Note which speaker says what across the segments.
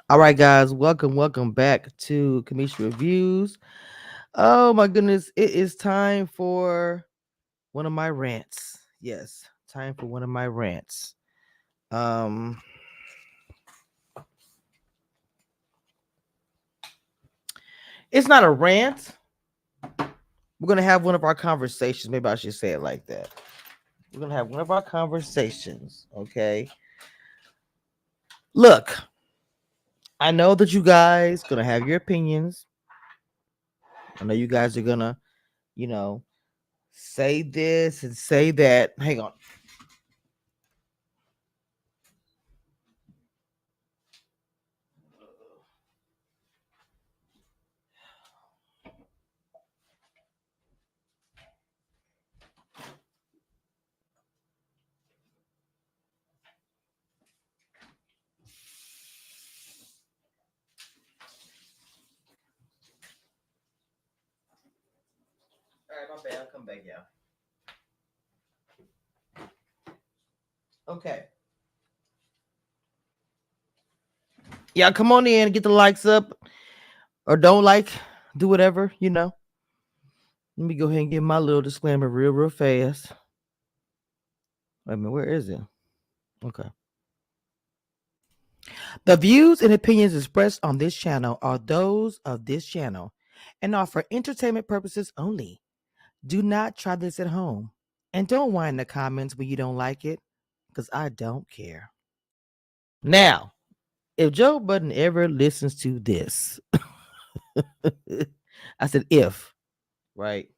Speaker 1: All right, guys, welcome back to Kamisha Reviews. Oh my goodness, it is time for one of my rants. Yes, time for one of my rants. Um, it's not a rant. We're gonna have one of our conversations. Maybe I should say it like that. We're gonna have one of our conversations. Okay. Look, I know that you guys gonna have your opinions. I know you guys are gonna, you know, say this and say that. Hang on. All right, my bad. I'll come back, yeah. Okay. Yeah, come on in, get the likes up, or don't like, do whatever. Let me go ahead and give my little disclaimer real fast. Wait a minute, where is it? Okay. The views and opinions expressed on this channel are those of this channel and are for entertainment purposes only. Do not try this at home. And don't whine in the comments when you don't like it, because I don't care. Now, if Joe Budden ever listens to this, I said if, right?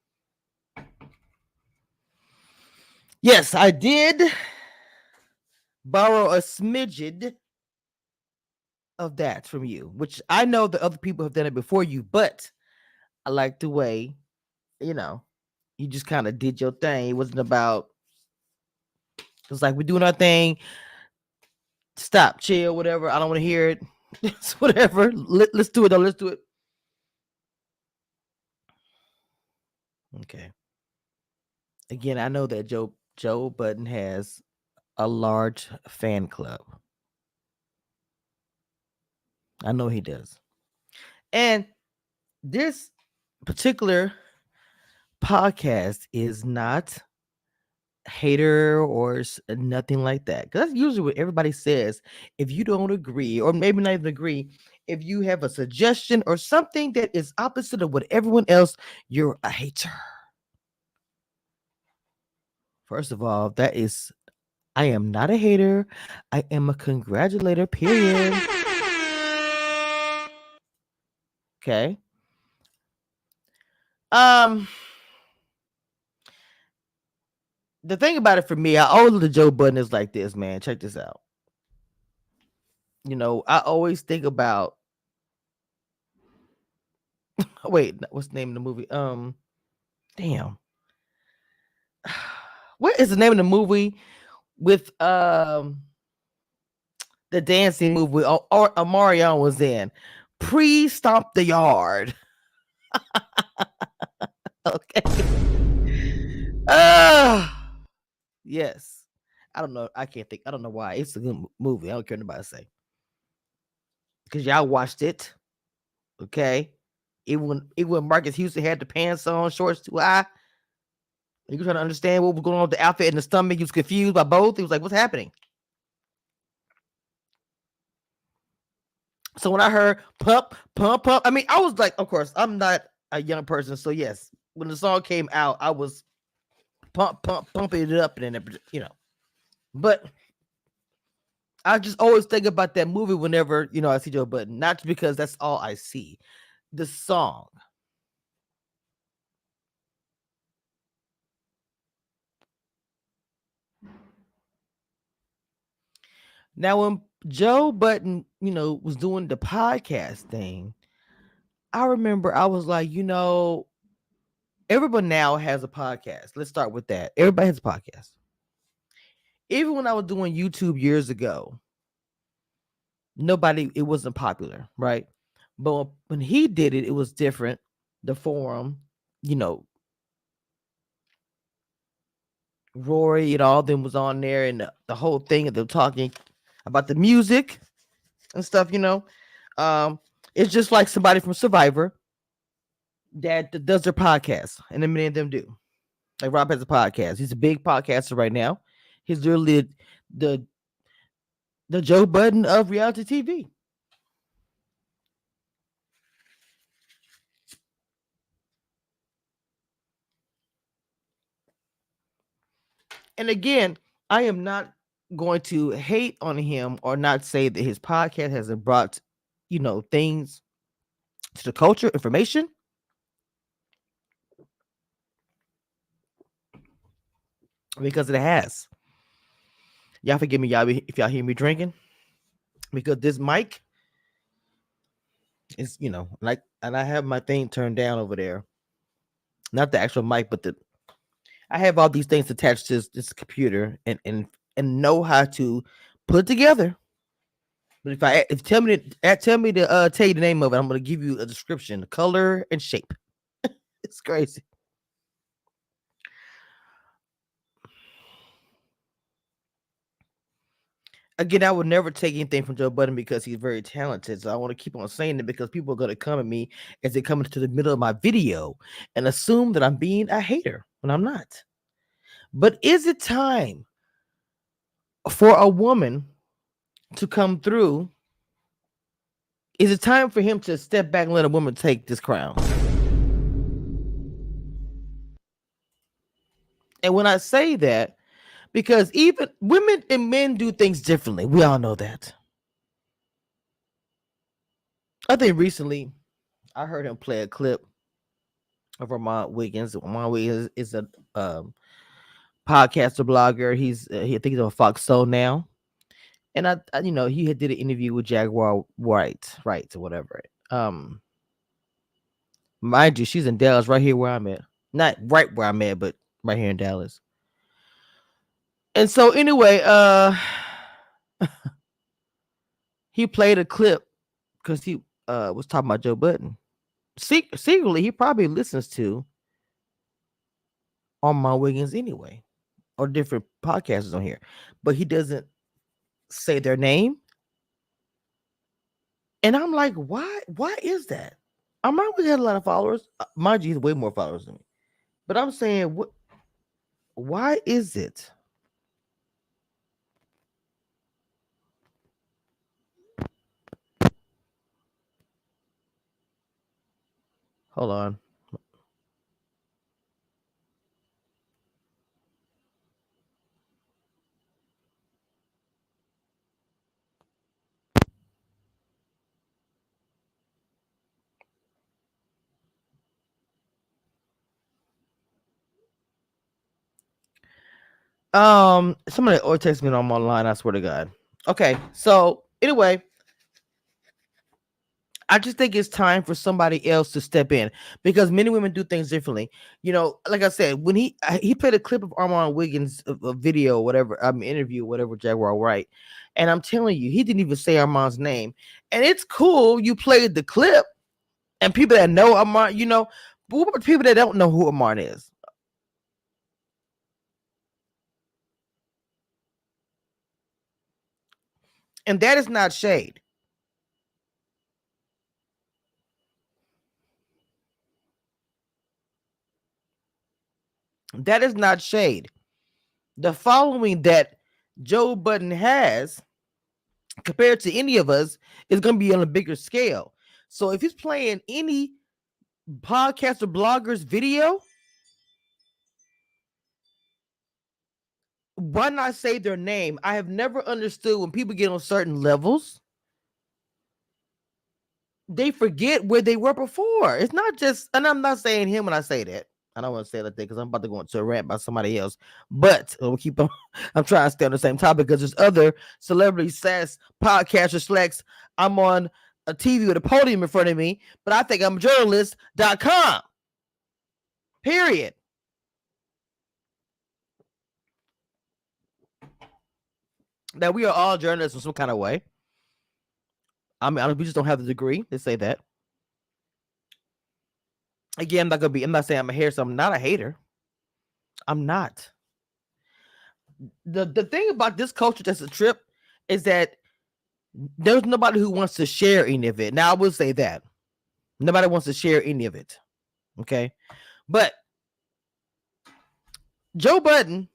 Speaker 1: Yes, I did borrow a smidgen of that from you, which I know that other people have done it before you, but I like the way, you know, you just kind of did your thing. It wasn't about, it was like, we're doing our thing. Stop, chill, whatever. I don't want to hear it. It's whatever. Let's do it, though. Let's do it. Okay. Again, I know that Joe Budden has a large fan club. I know he does. And this particular podcast is not hater or nothing like that. Because that's usually what everybody says. If you don't agree, or maybe not even agree, if you have a suggestion or something that is opposite of what everyone else, you're a hater. First of all, I am not a hater. I am a congratulator, period. Okay. Um, the thing about it for me, I always the Joe Budden is like this, man. Check this out. I always think about wait, what's the name of the movie? Damn. What is the name of the movie with the dancing movie or Amarion was in? Pre-Stomp the Yard. Okay. Yes. I don't know. I can't think. I don't know why. It's a good movie. I don't care what anybody say. Because y'all watched it. Okay. Even when Marcus Houston had the pants on, shorts too high. You were trying to understand what was going on with the outfit and the stomach. He was confused by both. He was like, what's happening? So when I heard pump, pump, pump, I mean, I was like, of course, I'm not a young person. So yes, when the song came out, I was pumping it up and But I just always think about that movie whenever, I see Joe Budden. Not because that's all I see. The song. Now, when Joe Budden, was doing the podcast thing, I remember I was like, everybody now has a podcast. Let's start with that. Everybody has a podcast. Even when I was doing YouTube years ago, it wasn't popular, right? But when he did it, it was different. The forum, you know, Rory and all them was on there, and the whole thing, and they're talking about the music and stuff. Um, it's just like somebody from Survivor that does their podcast, and then many of them do. Like Rob has a podcast. He's a big podcaster right now. He's literally the the Joe Budden of reality TV. And again, I am not going to hate on him or not say that his podcast hasn't brought, things to the culture, information, because it has. Y'all forgive me, y'all, if y'all hear me drinking, because this mic is, like, and I have my thing turned down over there. Not the actual mic, but I have all these things attached to this computer and know how to put it together. But if tell me to tell you the name of it, I'm gonna give you a description, color and shape. It's crazy. Again, I would never take anything from Joe Budden because he's very talented. So I want to keep on saying it because people are going to come at me as they come into the middle of my video and assume that I'm being a hater when I'm not. But is it time for a woman to come through? Is it time for him to step back and let a woman take this crown? And when I say that, because even women and men do things differently. We all know that. I think recently I heard him play a clip of Vermont Wiggins. Vermont Wiggins is a podcaster, blogger. I think he's on Fox Soul now. And he had did an interview with Jaguar White, right, or whatever. Mind you, she's in Dallas, right here where I'm at. Not right where I'm at, but right here in Dallas. And so anyway, he played a clip because he was talking about Joe Budden. Secretly, he probably listens to Armand Wiggins anyway, or different podcasters on here, but he doesn't say their name. And I'm like, why? Why is that? Armand Wiggins had a lot of followers. Mind you, he's way more followers than me. But I'm saying, what? Why is it? Hold on. Somebody or text me on my line. I swear to God. Okay, so anyway, I just think it's time for somebody else to step in because many women do things differently. Like I said, when he played a clip of Armand Wiggins, a video, whatever, interview, whatever, Jaguar Wright, and I'm telling you, he didn't even say Armand's name, and it's cool. You played the clip, and people that know Armand, but what about people that don't know who Armand is? And that is not shade. That is not shade. The following that Joe Budden has compared to any of us is going to be on a bigger scale. So if he's playing any podcast or blogger's video, why not say their name? I have never understood when people get on certain levels, they forget where they were before. It's not just, and I'm not saying him when I say that. I don't want to say that thing because I'm about to go into a rant by somebody else. But we'll keep on. I'm trying to stay on the same topic because there's other celebrity sass podcasters. Slacks. I'm on a TV with a podium in front of me, but I think I'm a journalist.com. Period. That we are all journalists in some kind of way. I mean, we just don't have the degree to say that. Again, I'm not saying I'm a hater, so I'm not a hater. I'm not. The thing about this culture that's a trip is that there's nobody who wants to share any of it. Now I will say that nobody wants to share any of it. Okay, but Joe Budden,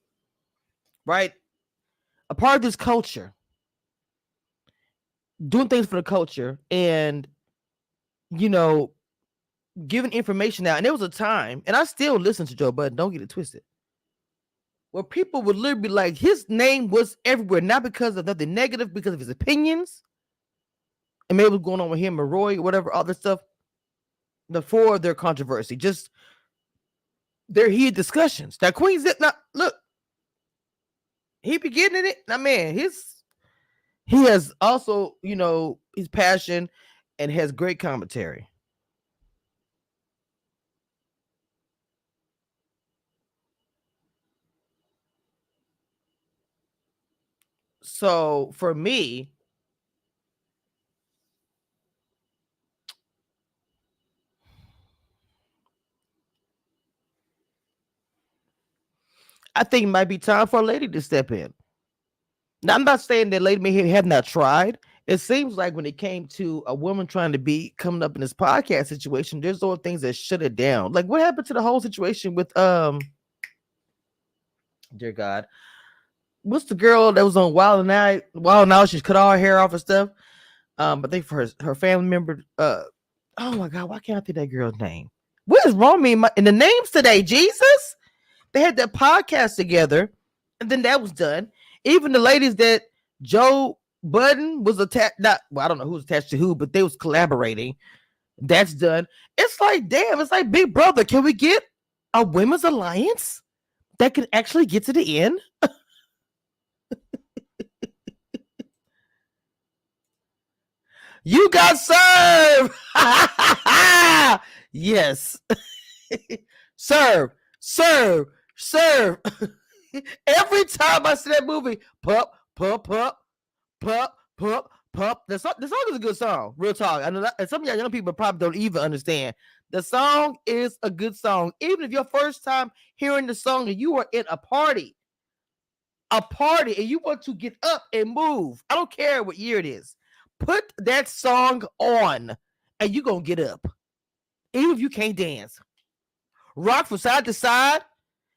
Speaker 1: right, a part of this culture, doing things for the culture, and giving information out. And there was a time, and I still listen to Joe Budden, don't get it twisted, where people would literally be like, his name was everywhere, not because of nothing negative, because of his opinions, and maybe what's going on with him and Roy, whatever, all this stuff, before their controversy, just their heated discussions. That Queen's it now, look, he be getting it. Now, man, he has also, his passion and has great commentary. So for me, I think it might be time for a lady to step in. Now, I'm not saying that lady may have not tried. It seems like when it came to a woman trying to be coming up in this podcast situation, there's all things that shut it down. Like what happened to the whole situation with dear God, what's the girl that was on Wild Now? Wild Now, she's cut all her hair off and stuff. But they for her family member. Oh my God, why can't I think that girl's name? What is wrong with me in the names today? Jesus, they had that podcast together, and then that was done. Even the ladies that Joe Budden was attached, I don't know who was attached to who, but they was collaborating. That's done. It's like, damn, it's like Big Brother. Can we get a women's alliance that can actually get to the end? You got served. Yes. Serve. Every time I see that movie, pup. The song is a good song. Real talk. I know that, and some of y'all young people probably don't even understand. The song is a good song. Even if your first time hearing the song and you are in a party, and you want to get up and move, I don't care what year it is. Put that song on and you're going to get up. Even if you can't dance. Rock from side to side.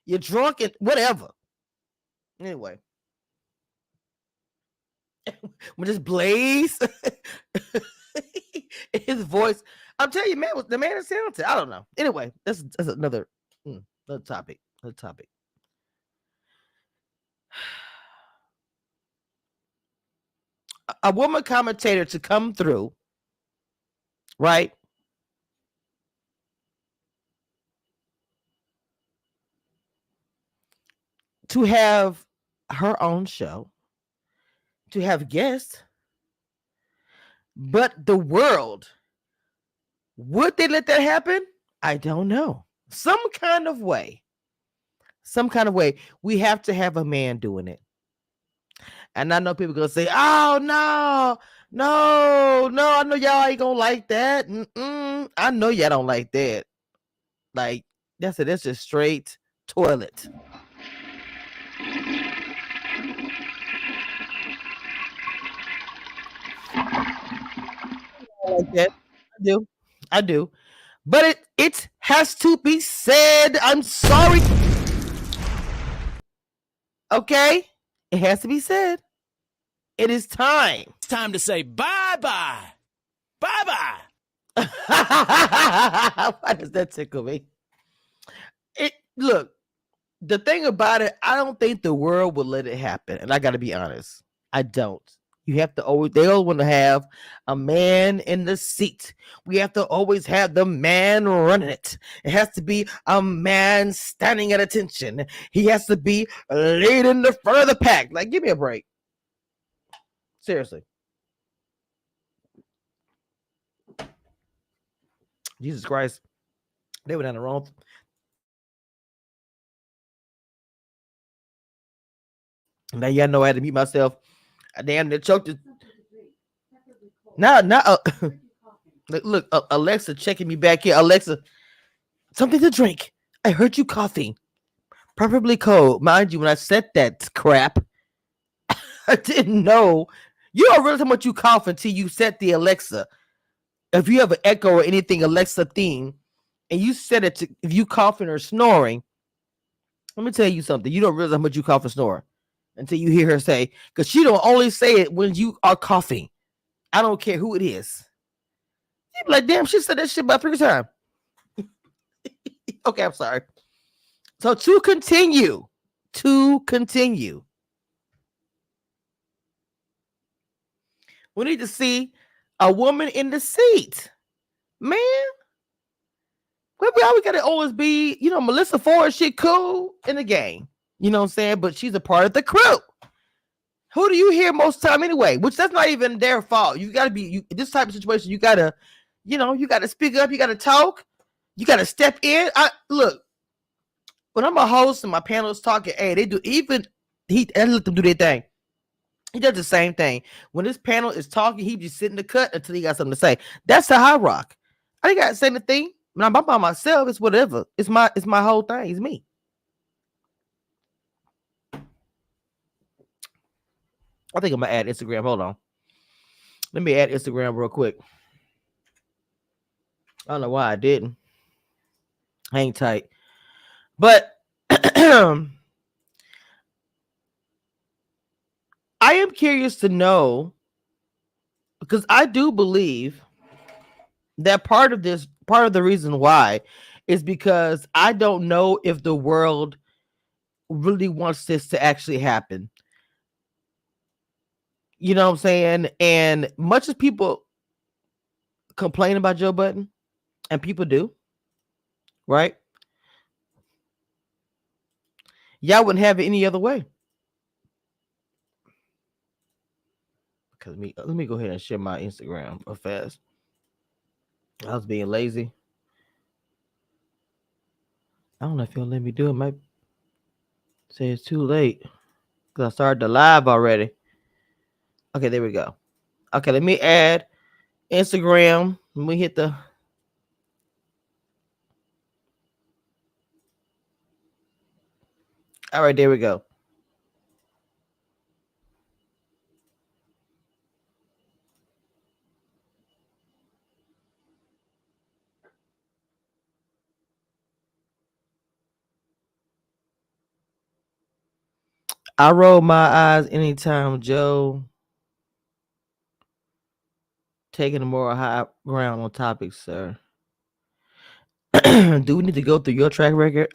Speaker 1: You're drunk and whatever. Anyway. When this Blaze, his voice, I'm telling you, man, the man is talented. I don't know. Anyway, that's another topic. A woman commentator to come through, right? To have her own show, to have guests, but the world, would they let that happen? I don't know. Some kind of way, we have to have a man doing it. And I know people gonna say, "Oh no, I know y'all ain't gonna like that." I know y'all don't like that. Like that's just straight toilet. Like that. I do. But it has to be said. I'm sorry. Okay? It has to be said. It is time.
Speaker 2: It's time to say bye-bye. Bye-bye.
Speaker 1: Why does that tickle me? Look, the thing about it, I don't think the world will let it happen. And I got to be honest. I don't. You have to they always want to have a man in the seat. We have to always have the man running it. It has to be a man standing at attention. He has to be leading the front of the pack. Like, give me a break. Seriously. Jesus Christ. They were down the wrong. Now y'all know I had to mute myself. I damn near choked it. Now, look, Alexa checking me back here. Alexa, something to drink. I heard you coughing. Preferably cold. Mind you, when I said that crap, I didn't know. You don't realize how much you cough until you set the Alexa. If you have an Echo or anything Alexa theme, and you set it to if you coughing or snoring, let me tell you something. You don't realize how much you cough and snore until you hear her say, because she don't only say it when you are coughing. I don't care who it is. You be like, damn, she said that shit about 3 times. Okay, I'm sorry. So to continue, we need to see a woman in the seat. Man, we always gotta always be, Melissa Ford, she cool in the game. You know what I'm saying? But she's a part of the crew. Who do you hear most time anyway? Which that's not even their fault. You gotta be this type of situation, you gotta, you gotta speak up, you gotta talk, you gotta step in. Look, when I'm a host and my panel is talking, hey, they do and let them do their thing. He does the same thing. When this panel is talking, he just sit in the cut until he got something to say. That's the high rock. I ain't got to say anything. When I'm by myself, it's whatever. It's my whole thing. It's me. I think I'm gonna add Instagram. Hold on. Let me add Instagram real quick. I don't know why I didn't. Hang tight. But I am curious to know, because I do believe that part of the reason why is because I don't know if the world really wants this to actually happen. You know what I'm saying? And much as people complain about Joe Budden, and people do, right? Y'all wouldn't have it any other way. Because let me go ahead and share my Instagram fast. I was being lazy. I don't know if you'll let me do it. Might say it's too late because I started the live already. Okay, there we go. Okay, let me add Instagram. Let me hit the. All right, there we go. I roll my eyes anytime Joe taking a more high ground on topics, sir. Do we need to go through your track record?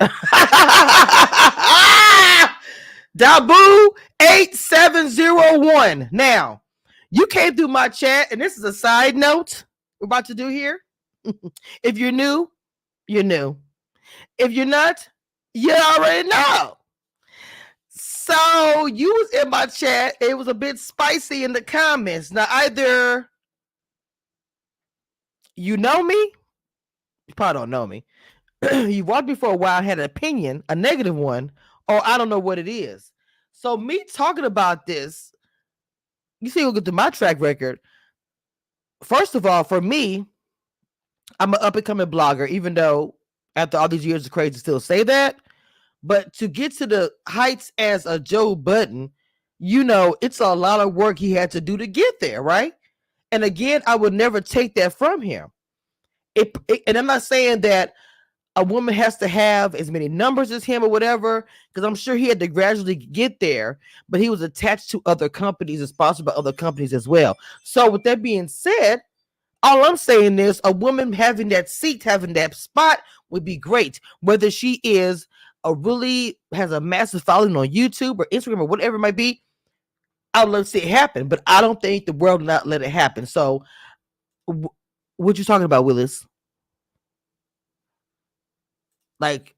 Speaker 1: Dabu 8701. Now, you came through my chat, and this is a side note we're about to do here. If you're new, you're new. If you're not, you already know. So you was in my chat. It was a bit spicy in the comments. Now, either you know me, you probably don't know me. You watched me for a while, had an opinion, a negative one, or I don't know what it is. So me talking about this, you see, we'll get to my track record. First of all, for me, I'm an up and coming blogger, even though after all these years, it's crazy to still say that. But to get to the heights as a Joe Budden, it's a lot of work he had to do to get there, right? And again, I would never take that from him. And I'm not saying that a woman has to have as many numbers as him or whatever, because I'm sure he had to gradually get there, but he was attached to other companies and sponsored by other companies as well. So with that being said, all I'm saying is a woman having that seat, having that spot would be great. Whether she is has a massive following on YouTube or Instagram or whatever it might be, I would love to see it happen, but I don't think the world will not let it happen. So what you talking about, Willis? Like,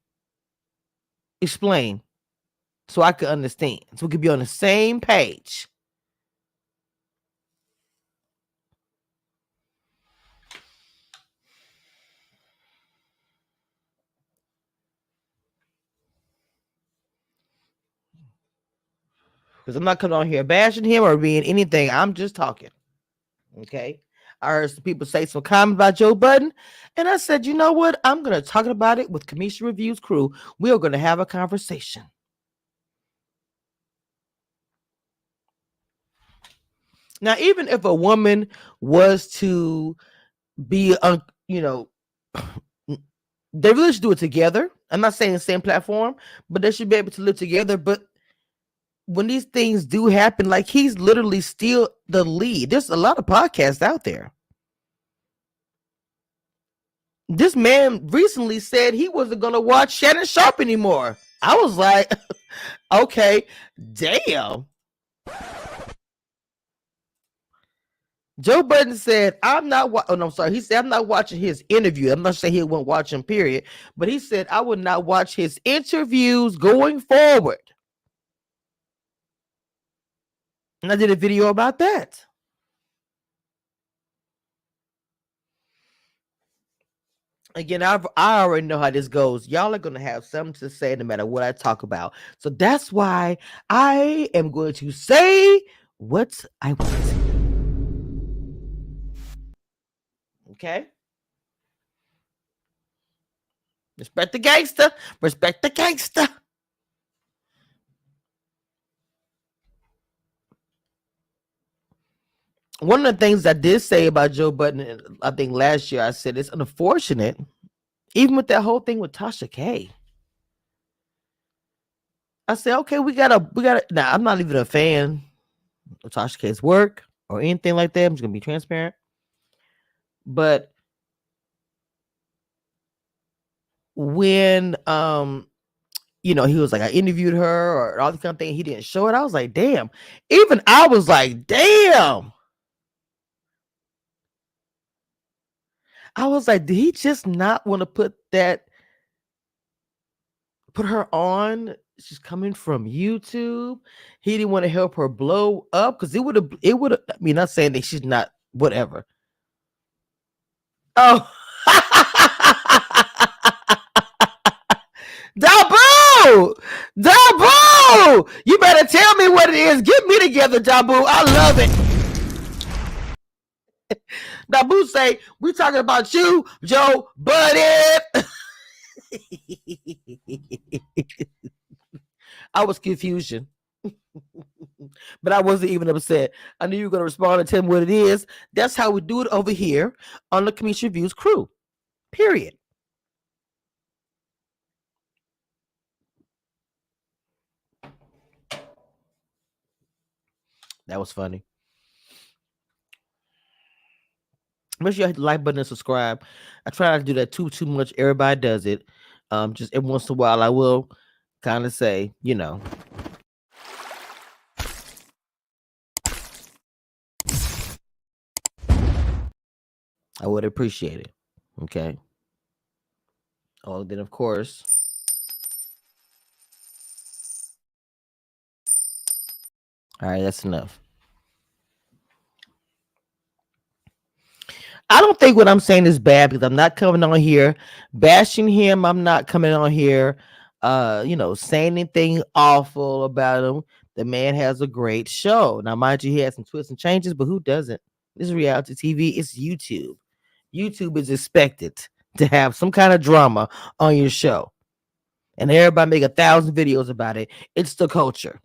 Speaker 1: explain so I can understand, so we can be on the same page. Because I'm not coming on here bashing him or being anything. I'm just talking. Okay. I heard some people say some comments about Joe Budden, and I said, you know what? I'm going to talk about it with Commission Reviews crew. We are going to have a conversation. Now, even if a woman was to be, you know, they really should do it together. I'm not saying the same platform, but they should be able to live together. But when these things do happen, like he's literally still the lead. There's a lot of podcasts out there. This man recently said he wasn't going to watch Shannon Sharp anymore. I was like, okay, damn. Joe Budden said, I'm not oh no, I'm sorry. He said, I'm not watching his interview. I'm not saying he won't watch him, period. But he said, I would not watch his interviews going forward. And I did a video about that. Again, I already know how this goes. Y'all are going to have something to say no matter what I talk about. So that's why I am going to say what I want. Okay? Respect the gangster. Respect the gangster. One of the things I did say about Joe Budden, I think last year, I said it's unfortunate, even with that whole thing with Tasha K. I said, okay, we gotta. Now, I'm not even a fan of Tasha K's work or anything like that. I'm just gonna be transparent. But when he was like, I interviewed her or all this kind of thing, he didn't show it. I was like, damn. Even I was like, damn. I was like, did he just not want to put her on? She's coming from YouTube. He didn't want to help her blow up because it would have. I mean, not saying that she's not whatever. Oh, Dabu, Dabu, you better tell me what it is. Get me together, Dabu. I love it. Dabu say we talking about you, Joe Budden. I was confusion. But I wasn't even upset. I knew you were going to respond and tell me what it is. That's how we do it over here on the Commission Reviews crew. Period. That was funny. Make sure you hit the like button and subscribe. I try not to do that too much. Everybody does it. Just every once in a while, I will kind of say, I would appreciate it. Okay. Oh, then of course. All right, that's enough. I don't think what I'm saying is bad because I'm not coming on here bashing him. I'm not coming on here, saying anything awful about him. The man has a great show. Now, mind you, he has some twists and changes, but who doesn't? This is reality TV. It's YouTube. YouTube is expected to have some kind of drama on your show. And everybody make 1,000 videos about it. It's the culture.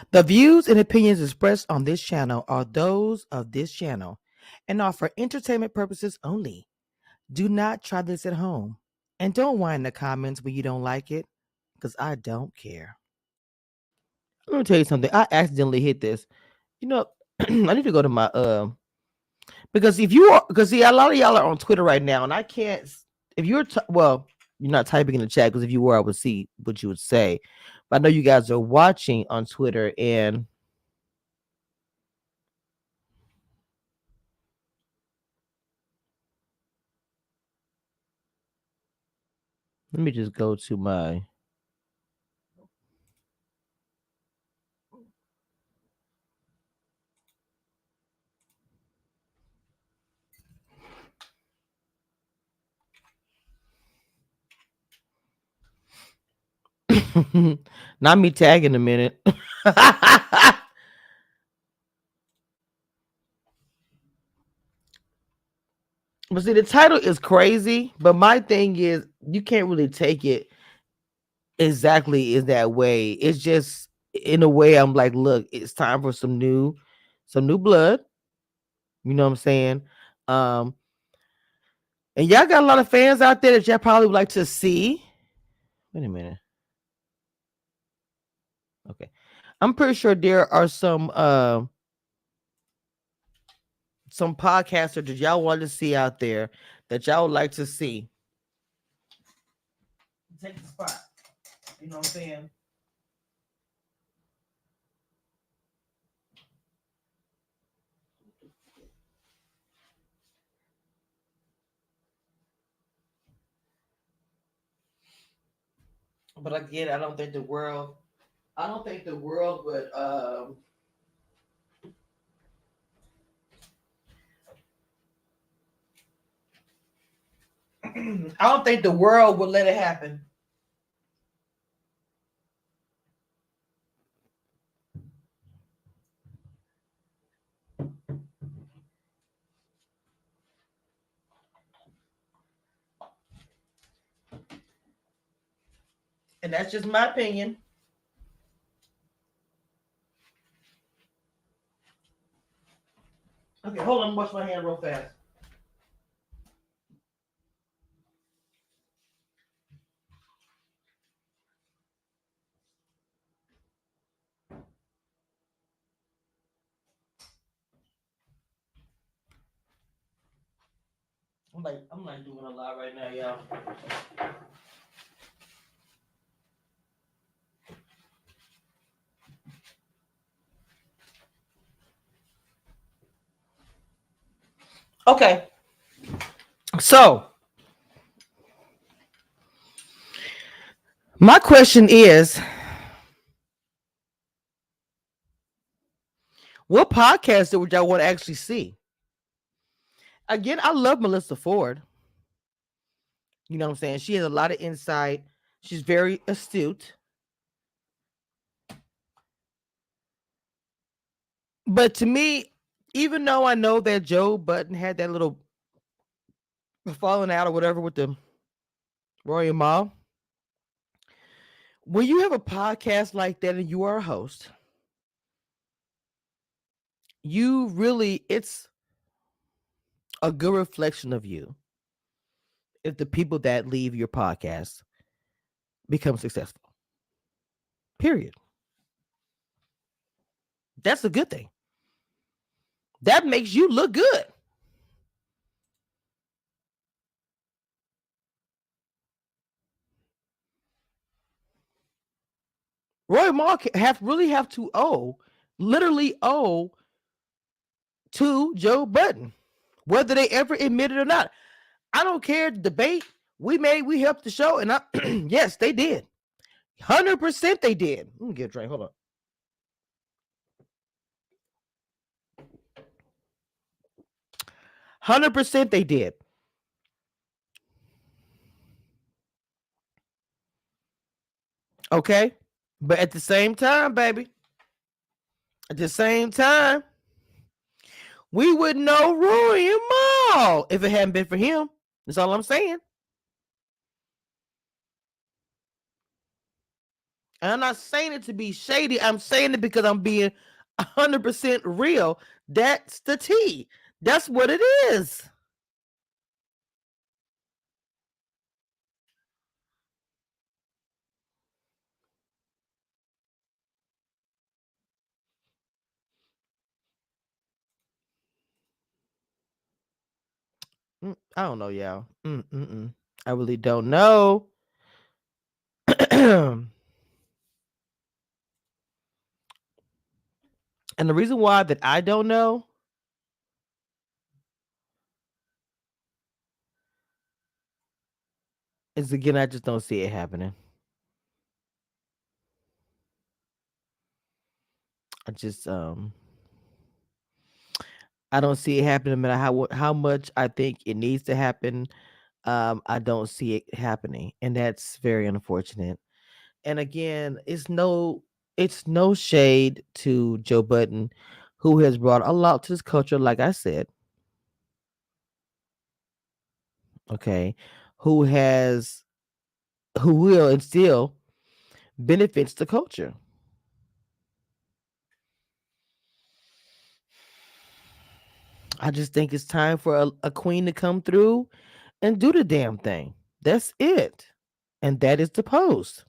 Speaker 1: The views and opinions expressed on this channel are those of this channel and are for entertainment purposes only. Do not try this at home. And don't whine in the comments when you don't like it, because I don't care. Let me tell you something. I accidentally hit this. I need to go to my because see, a lot of y'all are on Twitter right now, and I can't. If you're you're not typing in the chat because if you were, I would see what you would say. But I know you guys are watching on Twitter, and let me just go to my. Not me tagging a minute. But see, the title is crazy. But my thing is, you can't really take it exactly is that way. It's just in a way I'm like, look, it's time for some new blood. You know what I'm saying? Um, and y'all got a lot of fans out there that y'all probably would like to see. Wait a minute. Okay. I'm pretty sure there are some podcasters that y'all want to see out there that y'all would like to see. Take the spot. You know what I'm saying? But again, I don't think the world would I don't think the world would let it happen. And that's just my opinion. Okay, hold on, wash my hand real fast. I'm like doing a lot right now, y'all. Okay. So my question is, what podcast would y'all want to actually see? Again, I love Melissa Ford. You know what I'm saying? She has a lot of insight. She's very astute. But to me, even though I know that Joe Budden had that little falling out or whatever with the Royal Mall, when you have a podcast like that and you are a host, you really, it's a good reflection of you if the people that leave your podcast become successful. Period. That's a good thing. That makes you look good. Roy Moore have to literally owe to Joe Budden, whether they ever admit it or not. I don't care. The debate we helped the show, and yes, they did. 100% they did. Let me get a drink. Hold on. 100% they did. Okay, but at the same time, baby, at the same time, we wouldn't know Roy and Maul if it hadn't been for him. That's all I'm saying. And I'm not saying it to be shady. I'm saying it because I'm being 100% real. That's the tea. That's what it is. I don't know, y'all. I really don't know. And the reason why that I don't know is again, I just don't see it happening. I just I don't see it happening no matter how much I think it needs to happen. I don't see it happening, and that's very unfortunate. And again, it's no shade to Joe Budden, who has brought a lot to this culture. Like I said, okay, who has who will and still benefits the culture. I just think it's time for a queen to come through and do the damn thing. That's it. And that is the post.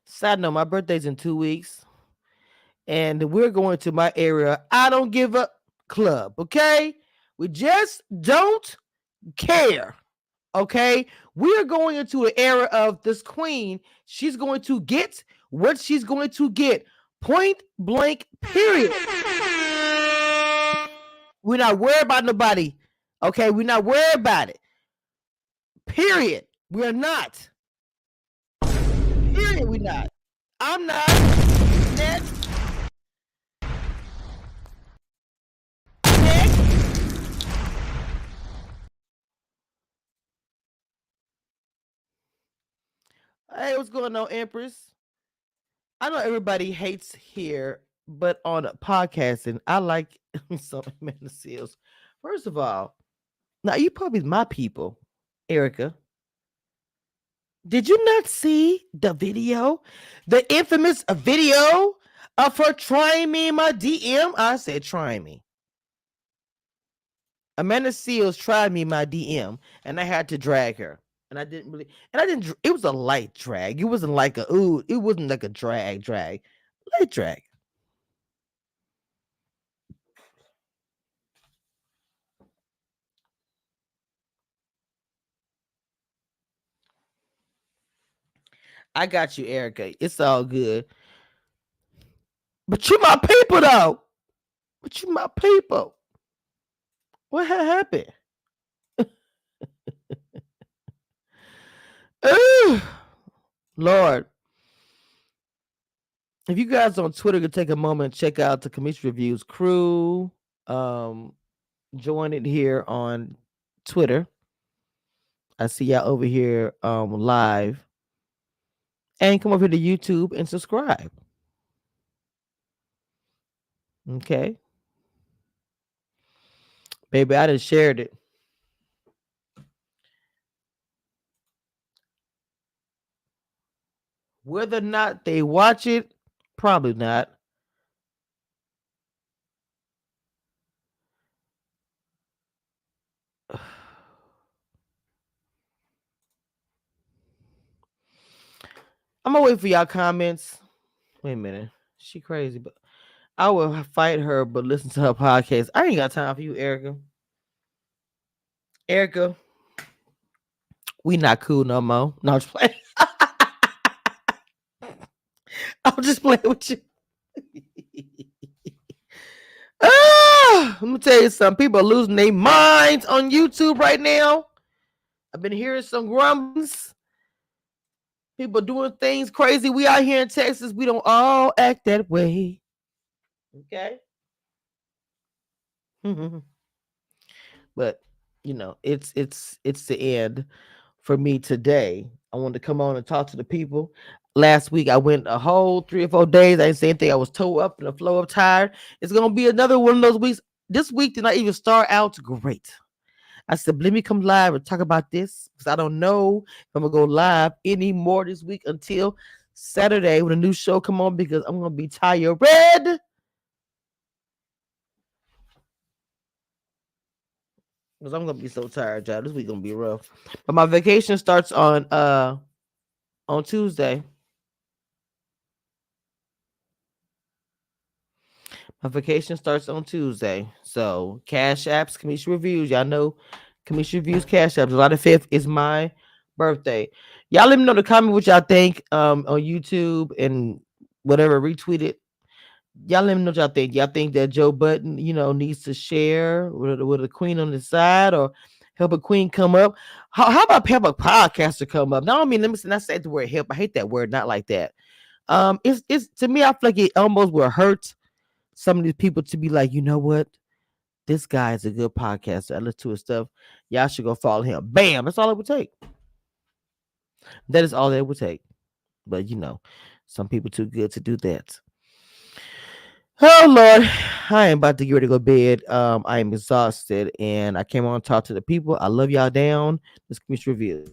Speaker 1: Side note, my birthday's in 2 weeks, and we're going to my area. I don't give a club, okay? We just don't care. Okay, we are going into an era of this queen. She's going to get what she's going to get. Point blank, period. We're not worried about nobody. Okay, we're not worried about it. Period. We are not. Period. We're not. I'm not. Next. Next. Hey, what's going on, Empress? I know everybody hates here, but on podcasting, I like some Amanda Seals. First of all, now you probably my people, Erica. Did you not see the video? The infamous video of her trying me in my DM? I said trying me. Amanda Seals tried me in my DM and I had to drag her. And I didn't really, and I didn't, it was a light drag. It wasn't like a, ooh, it wasn't like a drag. Light drag. I got you, Erica. It's all good. But you my people though. But you my people. What happened? Ooh, Lord. If you guys on Twitter could take a moment and check out the Commission Reviews crew, join it here on Twitter. I see y'all over here live. And come over to YouTube and subscribe. Okay. Baby, I just shared it. Whether or not they watch it, probably not. I'm gonna wait for y'all comments. Wait a minute. She crazy, but I will fight her, but listen to her podcast. I ain't got time for you, Erica. Erica, we not cool no more. No, I'm just playing. I'm just playing with you. I'm gonna tell you something. People are losing their minds on YouTube right now. I've been hearing some grumblings. People doing things crazy. We out here in Texas. We don't all act that way. Okay. But you know, it's the end for me today. I wanted to come on and talk to the people. Last week I went a whole 3 or 4 days. I didn't say anything. I was toe up and the flow up tired. It's gonna be another one of those weeks. This week did not even start out great. I said, let me come live and talk about this because I don't know if I'm gonna go live anymore this week until Saturday when a new show come on because I'm gonna be tired. Because I'm gonna be so tired, y'all. This week gonna be rough. But my vacation starts on Tuesday. My vacation starts on Tuesday. So Cash Apps, Commission Reviews. Y'all know Commission Reviews, Cash Apps. July the 5th is my birthday. Y'all let me know in the comment what y'all think on YouTube and whatever, retweet it. Y'all let me know what y'all think. Y'all think that Joe Budden, needs to share with a queen on the side or help a queen come up? How about help a podcaster come up? Now, I mean, let me not say the word help. I hate that word, not like that. It's to me, I feel like it almost will hurt some of these people to be like, you know what? This guy is a good podcaster. I listen to his stuff. Y'all should go follow him. Bam. That's all it would take. That is all it would take. But some people too good to do that. Oh Lord, I am about to get ready to go to bed. I am exhausted, and I came on to talk to the people. I love y'all down. This community review.